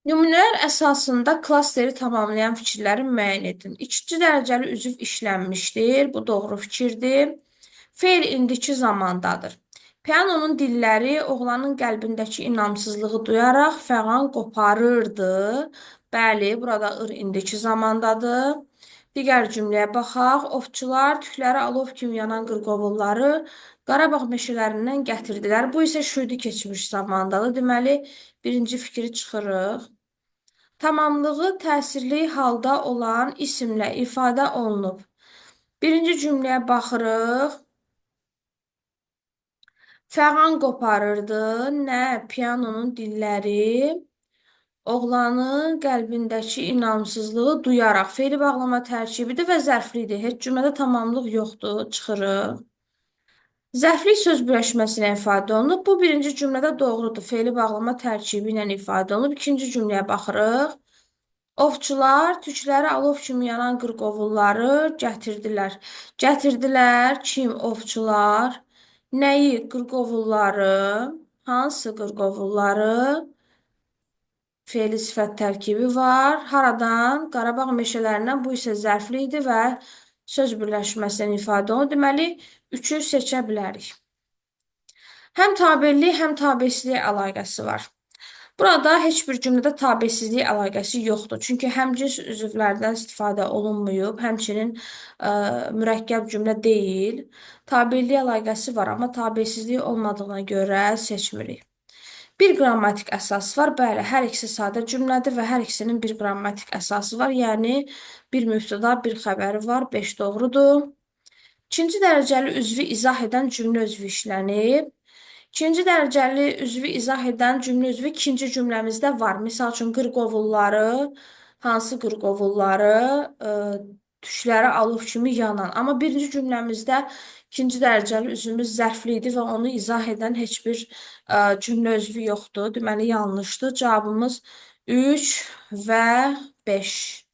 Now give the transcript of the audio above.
Nümunələr əsasında klasteri tamamlayan fikirləri müəyyən edin. İkinci dərəcəli üzv işlənmişdir. Bu doğru fikirdir. Fe'l indiki zamandadır. Pianonun dilləri oğlanın qəlbindəki inamsızlığı duyaraq fəğan qoparırdı. Bəli, burada indiki zamandadır. Digər cümləyə baxaq. Ovçular tükləri alov kimi yanan qırqovulları Qarabağ meşələrindən gətirdilər. Bu isə şüurlu keçmiş zamandadır. Deməli, birinci fikri çıxırıq. Tamamlığı təsirli halda olan isimlə ifadə olunub. Birinci cümləyə baxırıq. Fəğan qoparırdı. Nə? Pianonun dilləri. Oğlanın qəlbindəki inamsızlığı duyaraq. Fe'li bağlama tərkibidir və zərflidir. Heç cümlədə tamamlıq yoxdur. Çıxırıq. Zərflik söz birləşməsi ilə ifadə olunub. Bu birinci cümlədə doğrudur. Fe'li bağlama tərkibi ilə ifadə olunub. İkinci cümləyə baxırıq. Ovçular tükləri alov kimi yanan qırqovulları gətirdilər. Gətirdilər kim? Ovçular. Nəyi? Qırqovulları. Hansı qırqovulları? Fe'li sifət tərkibi var. Haradan? Qarabağ meşələrindən. Bu isə zərfli idi və söz birləşməsindən ifadə olunur. Deməli, üçü seçə bilərik. Həm tabellik, həm tabesizlik əlaqəsi var. Burada heç bir cümlədə tabesizlik əlaqəsi yoxdur. Çünki həmcins üzvlərdən istifadə olunmayıb, həmçinin mürəkkəb cümlə deyil. Tabellik əlaqəsi var, amma tabesizlik olmadığına görə seçmirik. Bir qrammatik əsas var. Bəli, hər ikisi sadə cümlədir və hər ikisinin bir qrammatik əsası var. Yəni, bir mübtəda, bir xəbəri var. 5 doğrudur. İkinci dərəcəli üzvü izah edən cümlə üzvü işlənib. İkinci dərəcəli üzvü izah edən cümlə üzvü ikinci cümləmizdə var. Misal üçün, qırqovulları, hansı qırqovulları, tükləri alov kimi yanan. Amma birinci cümləmizdə ikinci dərəcəli üzvümüz zərfli idi və onu izah edən heç bir cümlə üzvü yoxdur. Deməli, yanlışdır. Cavabımız 3 və 5.